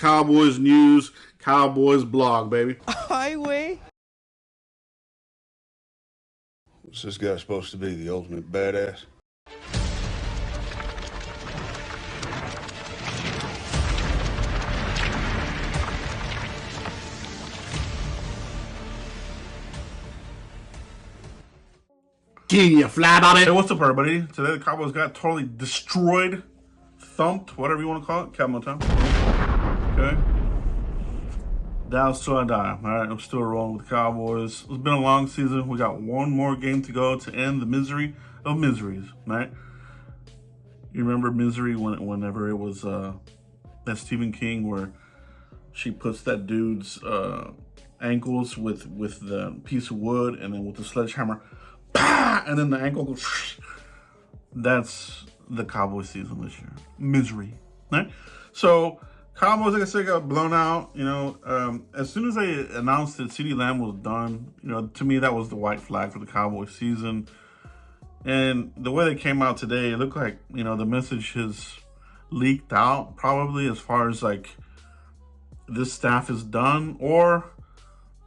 Cowboys news, Cowboys blog, baby. Highway. What's this guy supposed to be, the ultimate badass? Can you fly about it? Hey, what's up, everybody? Today the Cowboys got totally destroyed, thumped, whatever you want to call it. Camel time. Okay. Down, still I die. All right, I'm still rolling with the Cowboys. It's been a long season. We got one more game to go to end the misery of miseries, right? You remember misery whenever it was that Stephen King where she puts that dude's ankles with the piece of wood and then with the sledgehammer, and then the ankle goes. That's the Cowboys season this year. Misery, right? So Cowboys, like I said, got blown out. You know, as soon as they announced that CeeDee Lamb was done, you know, to me that was the white flag for the Cowboys season. And the way they came out today, it looked like, you know, the message has leaked out probably as far as like this staff is done, or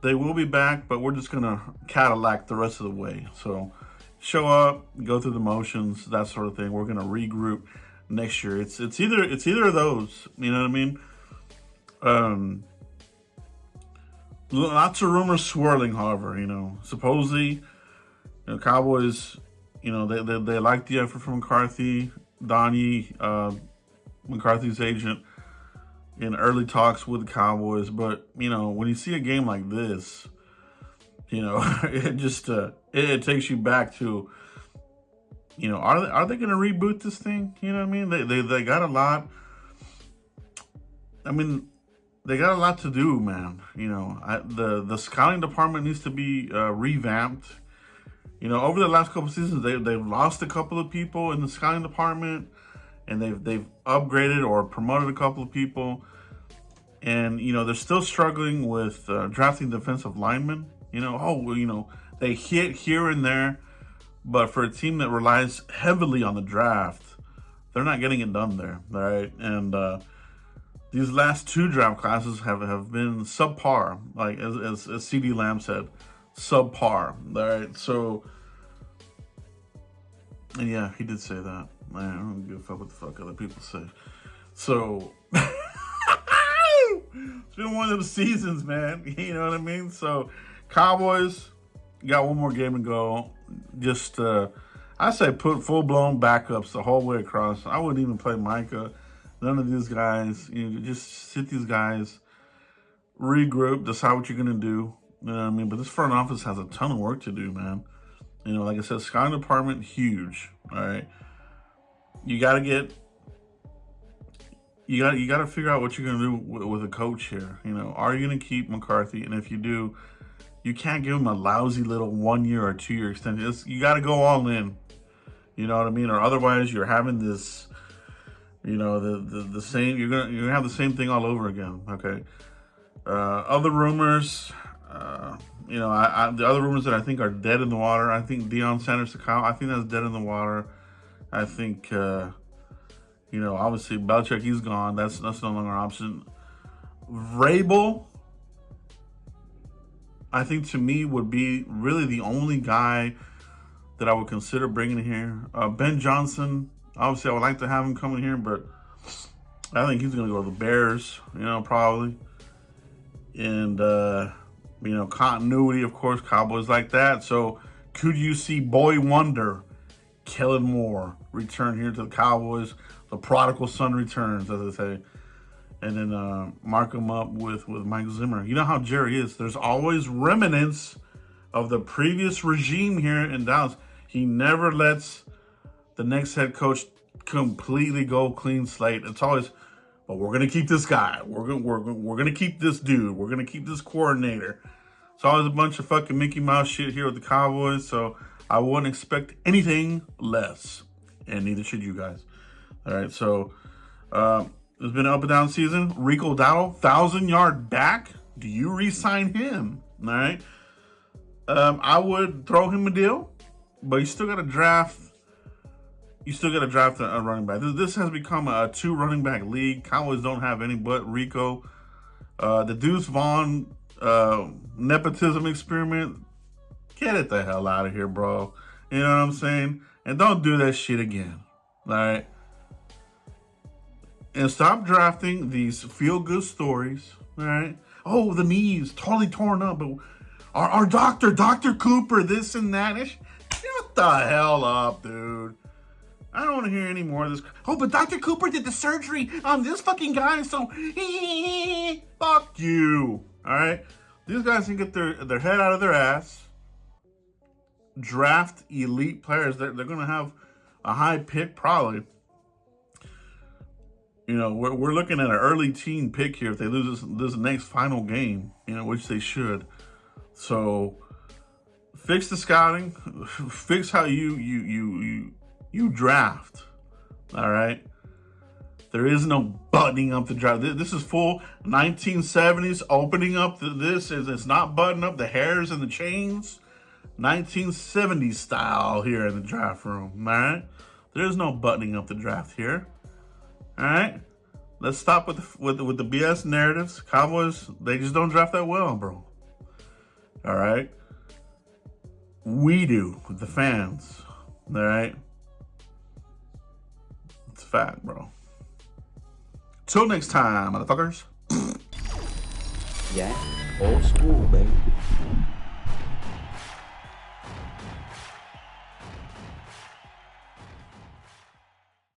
they will be back, but we're just gonna Cadillac the rest of the way. So show up, go through the motions, that sort of thing. We're gonna regroup next year. It's either of those. You know what I mean? Lots of rumors swirling. However, you know, supposedly, you know, Cowboys, you know, they like the effort from McCarthy, Donnie, McCarthy's agent, in early talks with the Cowboys. But, you know, when you see a game like this, you know, it just it takes you back to, you know, are they going to reboot this thing? You know what I mean? They got a lot. I mean, they got a lot to do, man. You know, the scouting department needs to be revamped. You know, over the last couple of seasons, they've lost a couple of people in the scouting department, and they've upgraded or promoted a couple of people. And, you know, they're still struggling with drafting defensive linemen. You know, they hit here and there, but for a team that relies heavily on the draft, they're not getting it done there, all right? And these last two draft classes have been subpar, like as CeeDee Lamb said, subpar, all right? So, and yeah, he did say that. Man, I don't give a fuck what the fuck other people say. So, it's been one of those seasons, man. You know what I mean? So, Cowboys got one more game to go. Just, I say put full-blown backups the whole way across. I wouldn't even play Micah. None of these guys. You know, just sit these guys, regroup, decide what you're going to do. You know what I mean? But this front office has a ton of work to do, man. You know, like I said, scouting department, huge. All right. You got to get... You got to figure out what you're going to do with a coach here. You know, are you going to keep McCarthy? And if you do, you can't give him a lousy little 1 year or 2 year extension. You got to go all in. You know what I mean? Or otherwise, you're having this, you know, the same. You're gonna have the same thing all over again. Okay. Other rumors. You know, the other rumors that I think are dead in the water. I think Deion Sanders to Kyle. I think that's dead in the water. I think. You know, obviously Belichick, he's gone. That's no longer an option. Vrabel, I think to me would be really the only guy that I would consider bringing here. Ben Johnson, obviously I would like to have him coming here, but I think he's going to go to the Bears, you know, probably. And, you know, continuity, of course, Cowboys like that. So could you see Boy Wonder, Kellen Moore, return here to the Cowboys? The prodigal son returns, as they say. And then mark him up with Mike Zimmer. You know how Jerry is. There's always remnants of the previous regime here in Dallas. He never lets the next head coach completely go clean slate. It's always, but we're gonna keep this guy. We're gonna keep this dude. We're gonna keep this coordinator. It's always a bunch of fucking Mickey Mouse shit here with the Cowboys. So I wouldn't expect anything less, and neither should you guys. All right, so it's been an up and down season. Rico Dowdle, 1,000-yard back. Do you re-sign him? All right. I would throw him a deal, but you still got to draft, you still got to draft a running back. This has become a 2 running back league. Cowboys don't have any but Rico. The Deuce Vaughn nepotism experiment. Get it the hell out of here, bro. You know what I'm saying? And don't do that shit again. All right? And stop drafting these feel-good stories. All right? Oh, the knees totally torn up. But our doctor, Dr. Cooper, this and that. Shut the hell up, dude. I don't want to hear any more of this. Oh, but Dr. Cooper did the surgery on this fucking guy, so fuck you. All right? These guys can get their head out of their ass. Draft elite players. They're going to have a high pick, probably. You know, we're looking at an early teen pick here if they lose this next final game, you know, which they should. So, fix the scouting. Fix how you draft. All right? There is no buttoning up the draft. This is full 1970s opening up this. It's not buttoning up the hairs and the chains. 1970s style here in the draft room, all right? There is no buttoning up the draft here, all right? Let's stop with the BS narratives. Cowboys, they just don't draft that well, bro. All right? We do, the fans, all right? It's a fact, bro. Till next time, motherfuckers. Yeah, old school, baby.